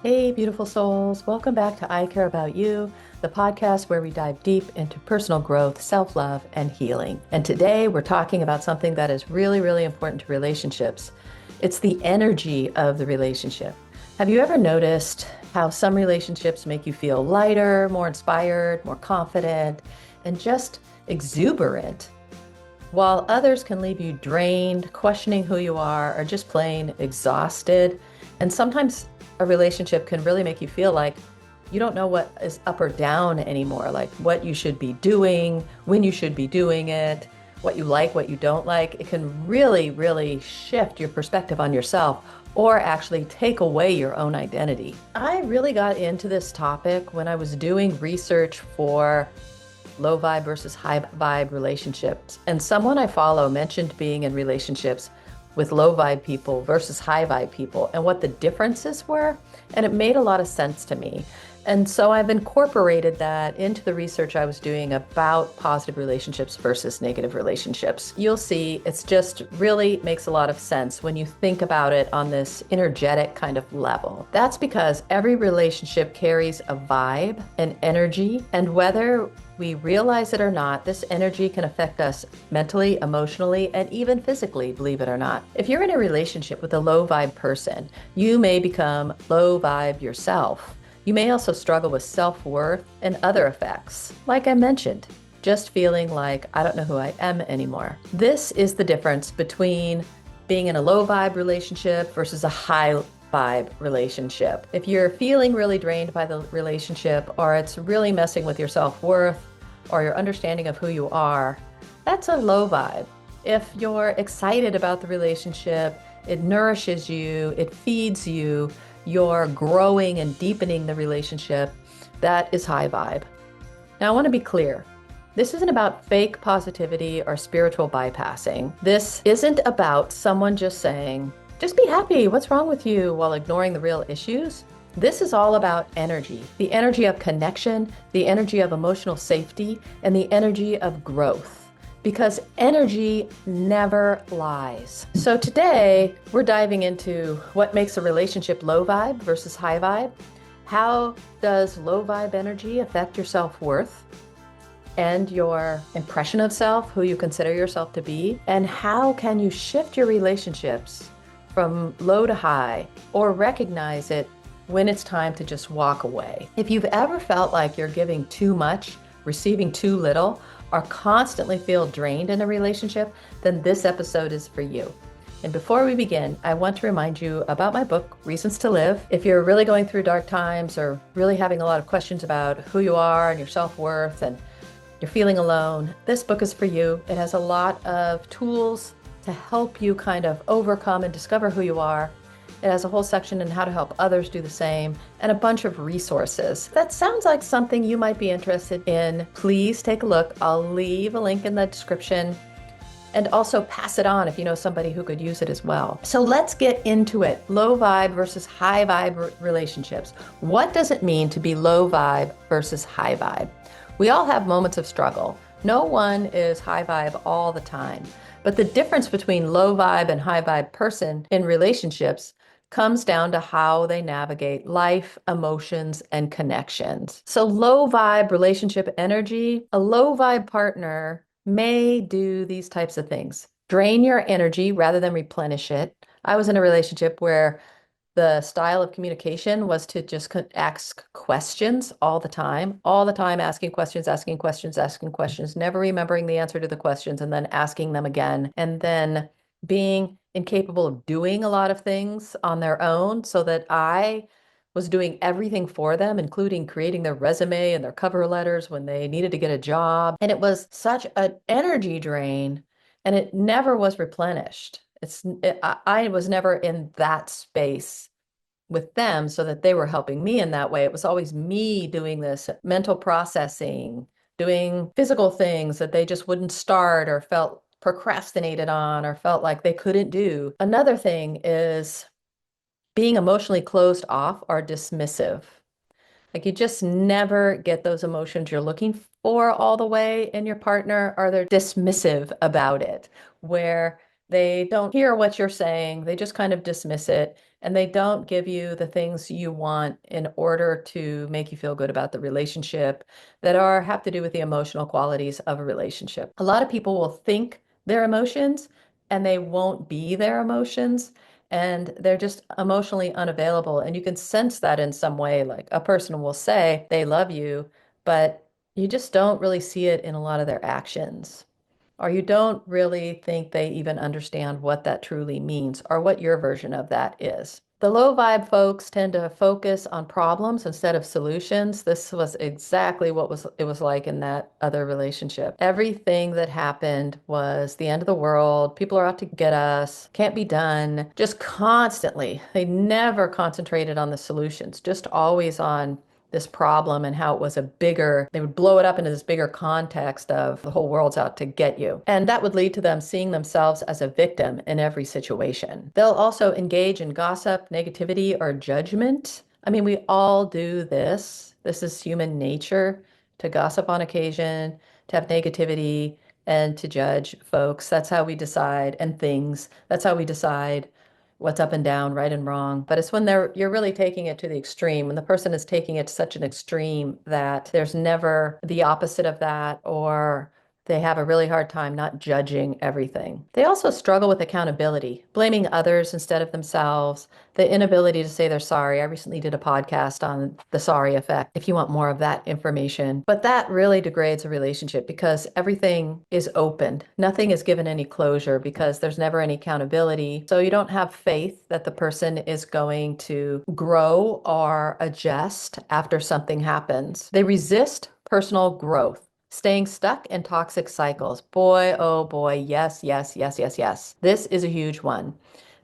Hey, beautiful souls. Welcome back to I Care About You, the podcast where we dive deep into personal growth, self love, and healing. And today we're talking about something that is really, really important to relationships. It's the energy of the relationship. Have you ever noticed how some relationships make you feel lighter, more inspired, more confident, and just exuberant, while others can leave you drained, questioning who you are, or just plain exhausted? And sometimes a relationship can really make you feel like you don't know what is up or down anymore, like what you should be doing, when you should be doing it, what you like, what you don't like. It can really, really shift your perspective on yourself or actually take away your own identity. I really got into this topic when I was doing research for low vibe versus high vibe relationships. And someone I follow mentioned being in relationships with low vibe people versus high vibe people and what the differences were. And it made a lot of sense to me. And so I've incorporated that into the research I was doing about positive relationships versus negative relationships. You'll see it's just really makes a lot of sense when you think about it on this energetic kind of level. That's because every relationship carries a vibe, an energy, and whether we realize it or not, this energy can affect us mentally, emotionally, and even physically, believe it or not. If you're in a relationship with a low vibe person, you may become low vibe yourself. You may also struggle with self-worth and other effects. Like I mentioned, just feeling like I don't know who I am anymore. This is the difference between being in a low vibe relationship versus a high vibe relationship. If you're feeling really drained by the relationship, or it's really messing with your self-worth or your understanding of who you are, that's a low vibe. If you're excited about the relationship, it nourishes you, it feeds you, you're growing and deepening the relationship, that is high vibe. Now, I want to be clear. This isn't about fake positivity or spiritual bypassing. This isn't about someone just saying, just be happy, what's wrong with you, while ignoring the real issues. This is all about energy, the energy of connection, the energy of emotional safety, and the energy of growth. Because energy never lies. So today, we're diving into what makes a relationship low vibe versus high vibe. How does low vibe energy affect your self-worth and your impression of self, who you consider yourself to be? And how can you shift your relationships from low to high, or recognize it when it's time to just walk away? If you've ever felt like you're giving too much, receiving too little, or constantly feel drained in a relationship, then this episode is for you. And before we begin, I want to remind you about my book, Reasons to Live. If you're really going through dark times or really having a lot of questions about who you are and your self-worth and you're feeling alone, this book is for you. It has a lot of tools to help you kind of overcome and discover who you are. It has a whole section on how to help others do the same and a bunch of resources. That sounds like something you might be interested in. Please take a look. I'll leave a link in the description, and also pass it on if you know somebody who could use it as well. So let's get into it. Low vibe versus high vibe relationships. What does it mean to be low vibe versus high vibe? We all have moments of struggle. No one is high vibe all the time. But the difference between low vibe and high vibe person in relationships comes down to how they navigate life, emotions, and connections. So low vibe relationship energy, a low vibe partner may do these types of things. Drain your energy rather than replenish it. I was in a relationship where the style of communication was to just ask questions all the time, asking questions, asking questions, asking questions, never remembering the answer to the questions, and then asking them again, and then being incapable of doing a lot of things on their own, so that I was doing everything for them, including creating their resume and their cover letters when they needed to get a job. And it was such an energy drain, and it never was replenished. I was never in that space with them so that they were helping me in that way. It was always me doing this mental processing, doing physical things that they just wouldn't start or felt procrastinated on or felt like they couldn't do. Another thing is being emotionally closed off or dismissive. Like you just never get those emotions you're looking for all the way in your partner, or they're dismissive about it, where They don't hear what you're saying. They just kind of dismiss it. And they don't give you the things you want in order to make you feel good about the relationship that have to do with the emotional qualities of a relationship. A lot of people will think their emotions and they won't be their emotions. And they're just emotionally unavailable. And you can sense that in some way. Like a person will say they love you, but you just don't really see it in a lot of their actions, or you don't really think they even understand what that truly means or what your version of that is. The low vibe folks tend to focus on problems instead of solutions. This was exactly what it was like in that other relationship. Everything that happened was the end of the world. People are out to get us. Can't be done. Just constantly. They never concentrated on the solutions, just always on this problem and how it was they would blow it up into this bigger context of the whole world's out to get you. And that would lead to them seeing themselves as a victim in every situation. They'll also engage in gossip, negativity, or judgment. I mean, we all do this. This is human nature, to gossip on occasion, to have negativity, and to judge folks. That's how we decide, and things. That's how we decide what's up and down, right and wrong. But it's when you're really taking it to the extreme, when the person is taking it to such an extreme that there's never the opposite of that, or they have a really hard time not judging everything. They also struggle with accountability, blaming others instead of themselves, the inability to say they're sorry. I recently did a podcast on the sorry effect, if you want more of that information. But that really degrades a relationship because everything is opened. Nothing is given any closure because there's never any accountability. So you don't have faith that the person is going to grow or adjust after something happens. They resist personal growth. Staying stuck in toxic cycles. Boy, oh boy, yes, yes, yes, yes, yes. This is a huge one.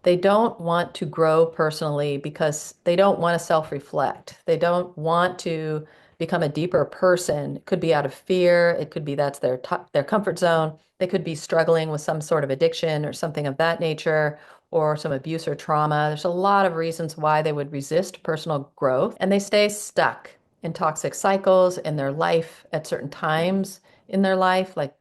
They don't want to grow personally because they don't want to self-reflect. They don't want to become a deeper person. It could be out of fear. It could be that's their comfort zone. They could be struggling with some sort of addiction or something of that nature, or some abuse or trauma. There's a lot of reasons why they would resist personal growth, and they stay stuck in toxic cycles in their life at certain times in their life. Like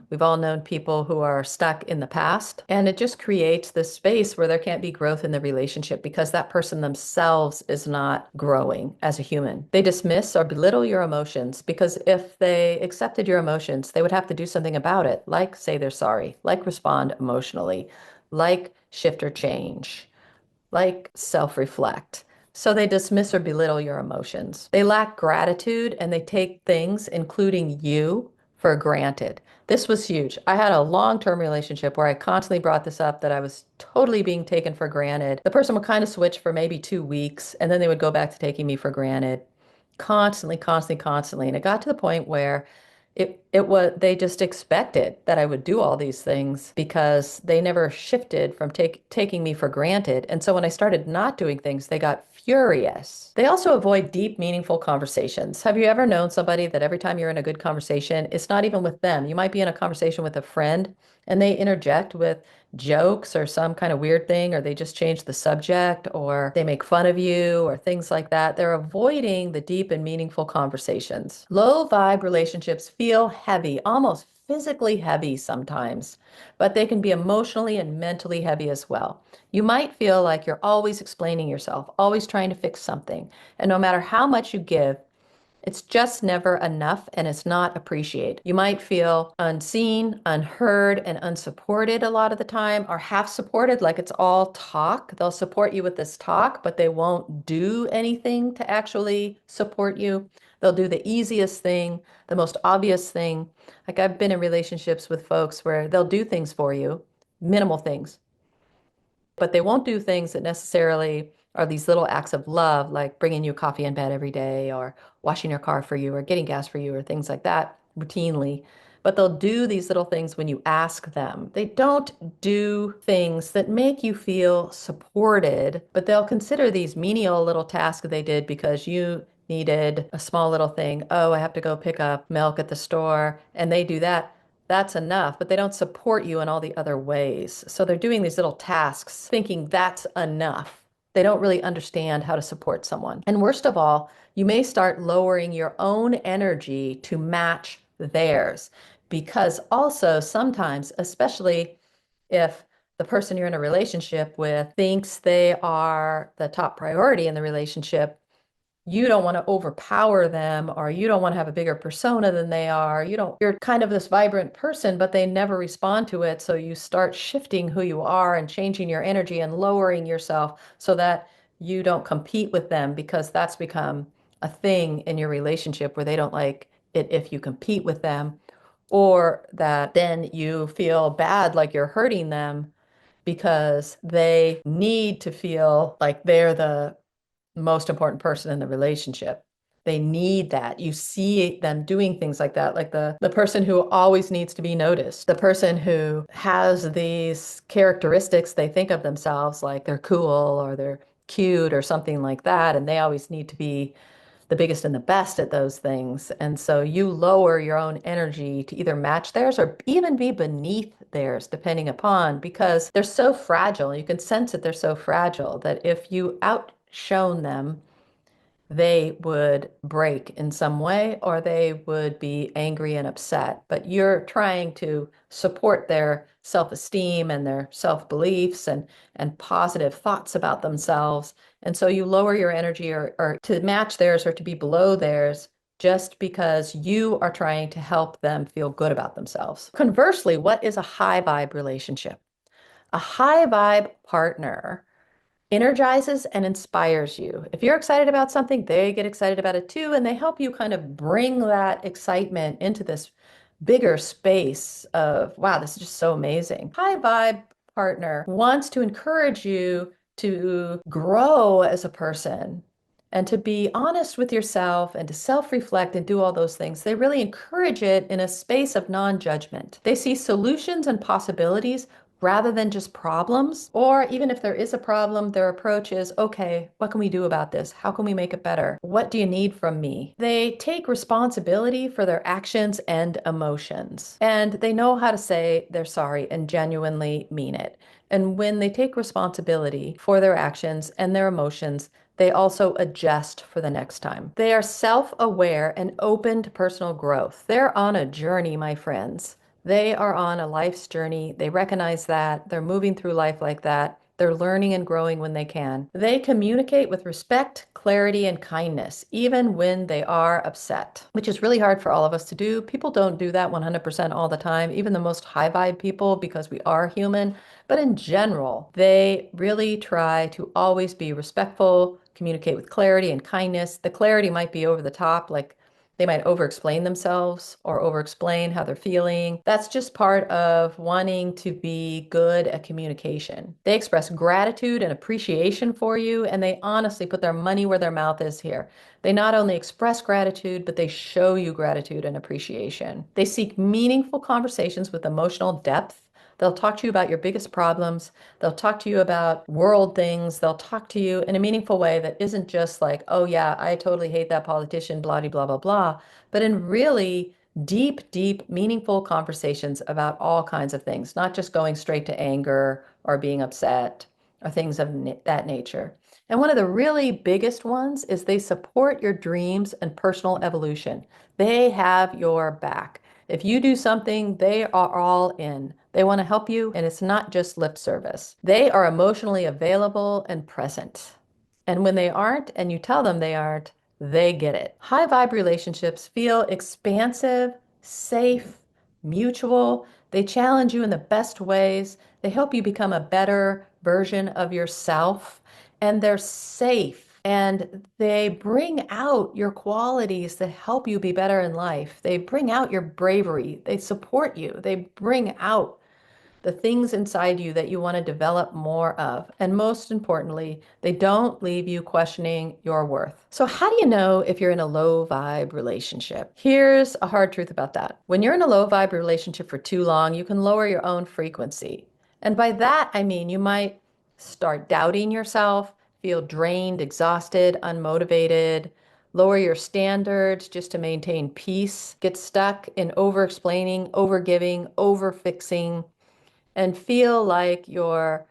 we've all known people who are stuck in the past, and it just creates this space where there can't be growth in the relationship because that person themselves is not growing as a human. They dismiss or belittle your emotions because if they accepted your emotions, they would have to do something about it, like say they're sorry, like respond emotionally, like shift or change, like self-reflect. So they dismiss or belittle your emotions. They lack gratitude and they take things, including you, for granted. This was huge. I had a long-term relationship where I constantly brought this up that I was totally being taken for granted. The person would kind of switch for maybe 2 weeks and then they would go back to taking me for granted. Constantly, constantly, constantly. And it got to the point where it was they just expected that I would do all these things because they never shifted from taking me for granted. And so when I started not doing things, they got furious. They also avoid deep, meaningful conversations. Have you ever known somebody that every time you're in a good conversation, it's not even with them? You might be in a conversation with a friend and they interject with jokes or some kind of weird thing, or they just change the subject, or they make fun of you, or things like that. They're avoiding the deep and meaningful conversations. Low vibe relationships feel heavy, almost physically heavy sometimes, but they can be emotionally and mentally heavy as well. You might feel like you're always explaining yourself, always trying to fix something. And no matter how much you give, it's just never enough and it's not appreciated. You might feel unseen, unheard, and unsupported a lot of the time, or half supported, like it's all talk. They'll support you with this talk, but they won't do anything to actually support you. They'll do the easiest thing, the most obvious thing. Like I've been in relationships with folks where they'll do things for you, minimal things, but they won't do things that necessarily are these little acts of love, like bringing you coffee in bed every day, or washing your car for you, or getting gas for you, or things like that routinely. But they'll do these little things when you ask them. They don't do things that make you feel supported, but they'll consider these menial little tasks they did because you needed a small little thing. Oh, I have to go pick up milk at the store. And they do that. That's enough, but they don't support you in all the other ways. So they're doing these little tasks thinking that's enough. They don't really understand how to support someone. And worst of all, you may start lowering your own energy to match theirs. Because also sometimes, especially if the person you're in a relationship with thinks they are the top priority in the relationship, you don't want to overpower them, or you don't want to have a bigger persona than they are. You're kind of this vibrant person, but they never respond to it. So you start shifting who you are and changing your energy and lowering yourself so that you don't compete with them, because that's become a thing in your relationship where they don't like it if you compete with them, or that then you feel bad like you're hurting them because they need to feel like they're the most important person in the relationship. They need that. You see them doing things like that, like the person who always needs to be noticed, the person who has these characteristics they think of themselves like they're cool or they're cute or something like that, and they always need to be the biggest and the best at those things. And so you lower your own energy to either match theirs or even be beneath theirs, depending upon, because they're so fragile. You can sense that they're so fragile that if you outshone them, they would break in some way or they would be angry and upset. But you're trying to support their self-esteem and their self-beliefs and positive thoughts about themselves. And so you lower your energy or to match theirs or to be below theirs just because you are trying to help them feel good about themselves. Conversely, what is a high vibe relationship? A high vibe partner energizes and inspires you. If you're excited about something, they get excited about it too, and they help you kind of bring that excitement into this bigger space of, wow, this is just so amazing. High vibe partner wants to encourage you to grow as a person and to be honest with yourself and to self-reflect and do all those things. They really encourage it in a space of non-judgment. They see solutions and possibilities rather than just problems. Or even if there is a problem, their approach is, okay, what can we do about this? How can we make it better? What do you need from me? They take responsibility for their actions and emotions, and they know how to say they're sorry and genuinely mean it. And when they take responsibility for their actions and their emotions, they also adjust for the next time. They are self-aware and open to personal growth. They're on a journey, my friends. They are on a life's journey. They recognize that. They're moving through life like that. They're learning and growing when they can. They communicate with respect, clarity, and kindness, even when they are upset, which is really hard for all of us to do. People don't do that 100% all the time, even the most high vibe people, because we are human. But in general, they really try to always be respectful, communicate with clarity and kindness. The clarity might be over the top, like they might over-explain themselves or over-explain how they're feeling. That's just part of wanting to be good at communication. They express gratitude and appreciation for you, and they honestly put their money where their mouth is here. They not only express gratitude, but they show you gratitude and appreciation. They seek meaningful conversations with emotional depth. They'll talk to you about your biggest problems. They'll talk to you about world things. They'll talk to you in a meaningful way that isn't just like, oh yeah, I totally hate that politician, blah, blah, blah, blah, but in really deep, deep, meaningful conversations about all kinds of things, not just going straight to anger or being upset or things of that nature. And one of the really biggest ones is they support your dreams and personal evolution. They have your back. If you do something, they are all in. They want to help you, and it's not just lip service. They are emotionally available and present. And when they aren't, and you tell them they aren't, they get it. High vibe relationships feel expansive, safe, mutual. They challenge you in the best ways. They help you become a better version of yourself, and they're safe. And they bring out your qualities that help you be better in life. They bring out your bravery. They support you. They bring out the things inside you that you want to develop more of. And most importantly, they don't leave you questioning your worth. So how do you know if you're in a low vibe relationship? Here's a hard truth about that. When you're in a low vibe relationship for too long, you can lower your own frequency. And by that, I mean you might start doubting yourself, feel drained, exhausted, unmotivated, lower your standards just to maintain peace, get stuck in over explaining, over giving, over fixing, and feel like you're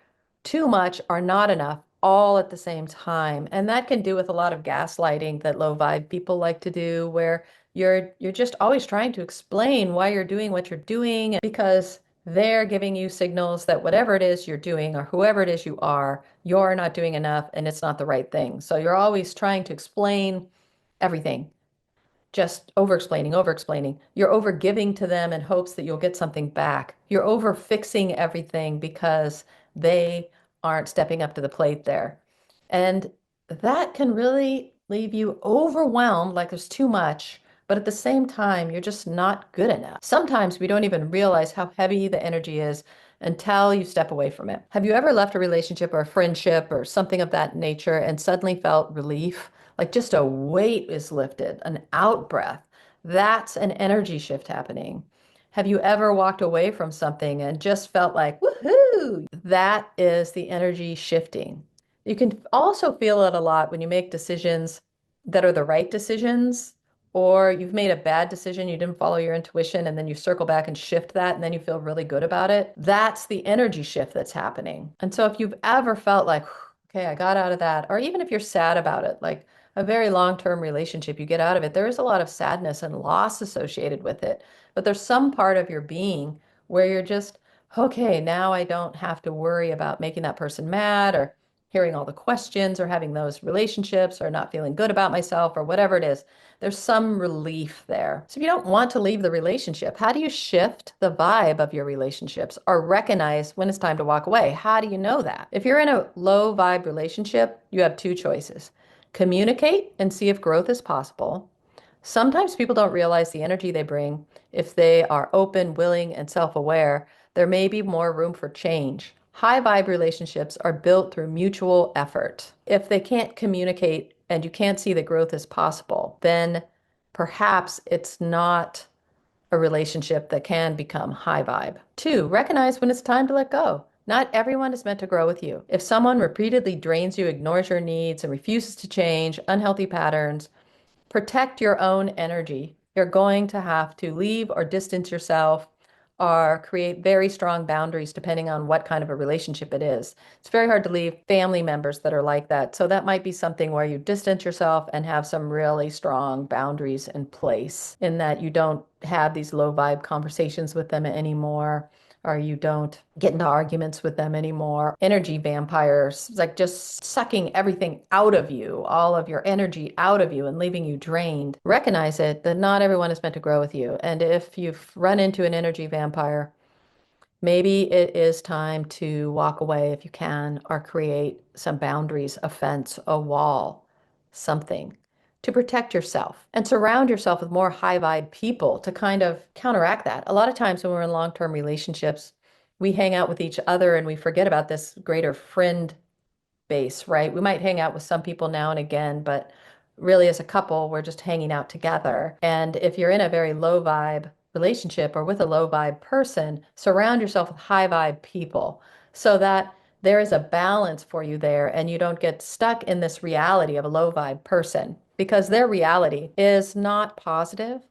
too much or not enough all at the same time. And that can do with a lot of gaslighting that low vibe people like to do, where you're just always trying to explain why you're doing what you're doing because they're giving you signals that whatever it is you're doing or whoever it is you're not doing enough and it's not the right thing. So you're always trying to explain everything, just over explaining, over explaining. You're over giving to them in hopes that you'll get something back. You're over fixing everything because they aren't stepping up to the plate there. And that can really leave you overwhelmed, like there's too much, but at the same time, you're just not good enough. Sometimes we don't even realize how heavy the energy is until you step away from it. Have you ever left a relationship or a friendship or something of that nature and suddenly felt relief? Like just a weight is lifted, an out breath. That's an energy shift happening. Have you ever walked away from something and just felt like, woohoo? That is the energy shifting. You can also feel it a lot when you make decisions that are the right decisions, or you've made a bad decision, you didn't follow your intuition, and then you circle back and shift that, and then you feel really good about it. That's the energy shift that's happening. And so if you've ever felt like, okay, I got out of that, or even if you're sad about it, like a very long-term relationship, you get out of it, there is a lot of sadness and loss associated with it. But there's some part of your being where you're just, okay, now I don't have to worry about making that person mad or hearing all the questions or having those relationships or not feeling good about myself or whatever it is. There's some relief there. So if you don't want to leave the relationship, how do you shift the vibe of your relationships or recognize when it's time to walk away? How do you know that? If you're in a low vibe relationship, you have two choices. Communicate and see if growth is possible. Sometimes people don't realize the energy they bring. If they are open, willing, and self-aware, there may be more room for change. High vibe relationships are built through mutual effort. If they can't communicate and you can't see that growth is possible, then perhaps it's not a relationship that can become high vibe. Two, recognize when it's time to let go. Not everyone is meant to grow with you. If someone repeatedly drains you, ignores your needs, and refuses to change, unhealthy patterns, protect your own energy. You're going to have to leave or distance yourself or create very strong boundaries depending on what kind of a relationship it is. It's very hard to leave family members that are like that. So that might be something where you distance yourself and have some really strong boundaries in place in that you don't have these low vibe conversations with them anymore, or you don't get into arguments with them anymore. Energy vampires, like just sucking everything out of you, all of your energy out of you and leaving you drained. Recognize it that not everyone is meant to grow with you. And if you've run into an energy vampire, maybe it is time to walk away if you can, or create some boundaries, a fence, a wall, something to protect yourself and surround yourself with more high vibe people to kind of counteract that. A lot of times when we're in long-term relationships, we hang out with each other and we forget about this greater friend base, right? We might hang out with some people now and again, but really as a couple, we're just hanging out together. And if you're in a very low vibe relationship or with a low vibe person, surround yourself with high vibe people so that there is a balance for you there and you don't get stuck in this reality of a low vibe person because their reality is not positive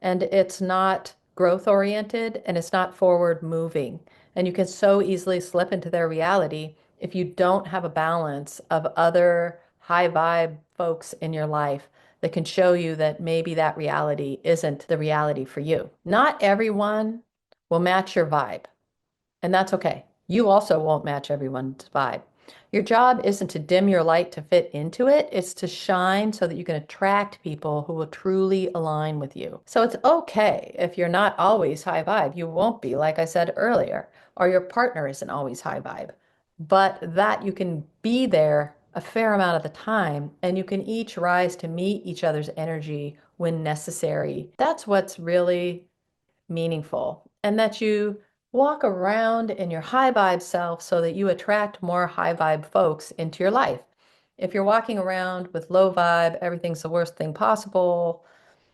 and it's not growth oriented and it's not forward moving. And you can so easily slip into their reality if you don't have a balance of other high vibe folks in your life that can show you that maybe that reality isn't the reality for you. Not everyone will match your vibe, and that's okay. You also won't match everyone's vibe. Your job isn't to dim your light to fit into it, it's to shine so that you can attract people who will truly align with you. So it's okay if you're not always high vibe. You won't be, like I said earlier, or your partner isn't always high vibe, but that you can be there a fair amount of the time and you can each rise to meet each other's energy when necessary. That's what's really meaningful, and that you walk around in your high vibe self so that you attract more high vibe folks into your life. If you're walking around with low vibe, everything's the worst thing possible,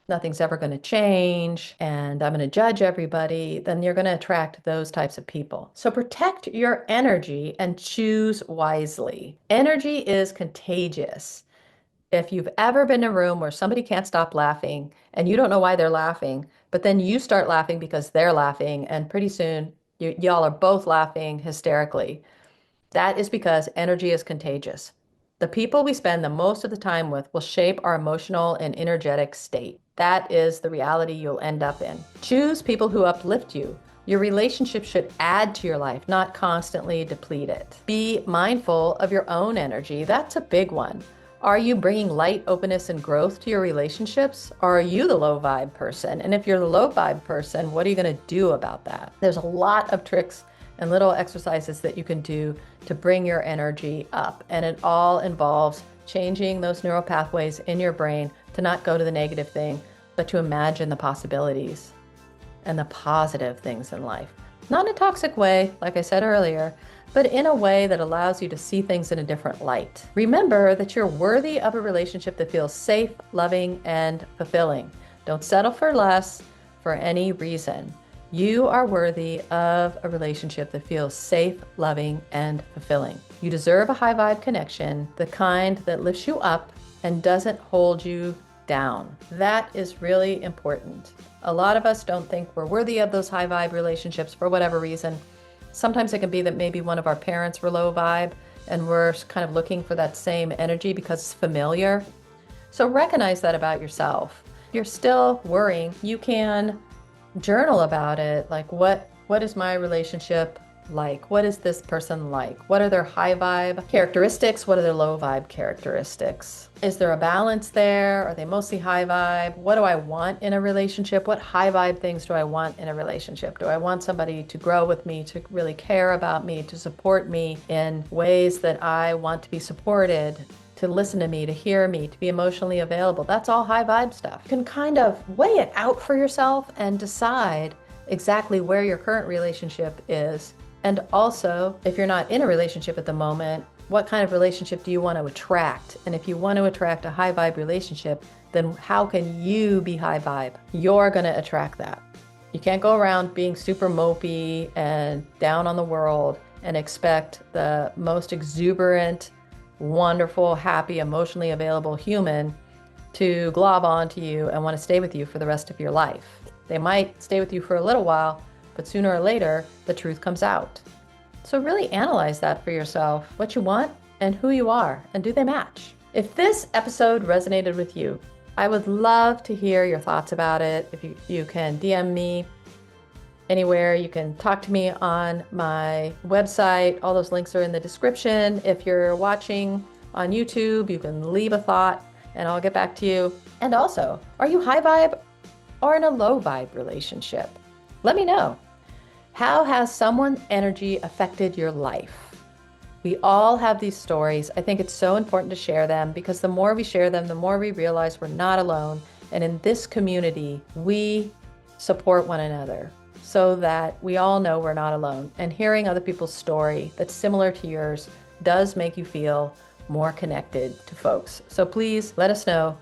nothing's ever going to change, and I'm going to judge everybody, then you're going to attract those types of people. So protect your energy and choose wisely. Energy is contagious. If you've ever been in a room where somebody can't stop laughing and you don't know why they're laughing, but then you start laughing because they're laughing, and pretty soon y'all are both laughing hysterically, that is because energy is contagious. The people we spend the most of the time with will shape our emotional and energetic state. That is the reality you'll end up in. Choose people who uplift you, Your relationship should add to your life, not constantly deplete it. Be mindful of your own energy. That's a big one. Are you bringing light, openness, and growth to your relationships? Or are you the low vibe person? And if you're the low vibe person, what are you going to do about that? There's a lot of tricks and little exercises that you can do to bring your energy up. And it all involves changing those neural pathways in your brain to not go to the negative thing, but to imagine the possibilities and the positive things in life. Not in a toxic way, like I said earlier, but in a way that allows you to see things in a different light. Remember that you're worthy of a relationship that feels safe, loving, and fulfilling. Don't settle for less for any reason. You are worthy of a relationship that feels safe, loving, and fulfilling. You deserve a high vibe connection, the kind that lifts you up and doesn't hold you down. That is really important. A lot of us don't think we're worthy of those high vibe relationships for whatever reason. Sometimes it can be that maybe one of our parents were low vibe and we're kind of looking for that same energy because it's familiar. So recognize that about yourself. If you're still worrying, you can journal about it. Like what is my relationship like? What is this person like? What are their high vibe characteristics? What are their low vibe characteristics? Is there a balance there? Are they mostly high vibe? What do I want in a relationship? What high vibe things do I want in a relationship? Do I want somebody to grow with me, to really care about me, to support me in ways that I want to be supported, to listen to me, to hear me, to be emotionally available? That's all high vibe stuff. You can kind of weigh it out for yourself and decide exactly where your current relationship is. And also, if you're not in a relationship at the moment, what kind of relationship do you want to attract? And if you want to attract a high vibe relationship, then how can you be high vibe? You're going to attract that. You can't go around being super mopey and down on the world and expect the most exuberant, wonderful, happy, emotionally available human to glob onto you and want to stay with you for the rest of your life. They might stay with you for a little while, but sooner or later, the truth comes out. So really analyze that for yourself, what you want and who you are, and do they match? If this episode resonated with you, I would love to hear your thoughts about it. If you can DM me anywhere, you can talk to me on my website. All those links are in the description. If you're watching on YouTube, you can leave a thought and I'll get back to you. And also, are you high vibe or in a low vibe relationship? Let me know. How has someone's energy affected your life? We all have these stories. I think it's so important to share them because the more we share them, the more we realize we're not alone. And in this community, we support one another so that we all know we're not alone. And hearing other people's story that's similar to yours does make you feel more connected to folks. So please let us know,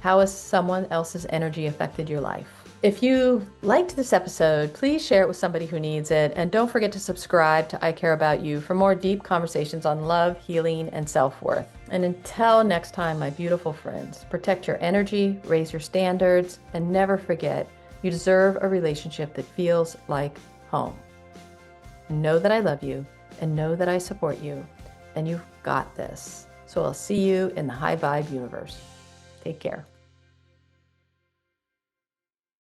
how has someone else's energy affected your life? If you liked this episode, please share it with somebody who needs it. And don't forget to subscribe to I Care About You for more deep conversations on love, healing, and self-worth. And until next time, my beautiful friends, protect your energy, raise your standards, and never forget, you deserve a relationship that feels like home. Know that I love you and know that I support you, and you've got this. So I'll see you in the high vibe universe. Take care.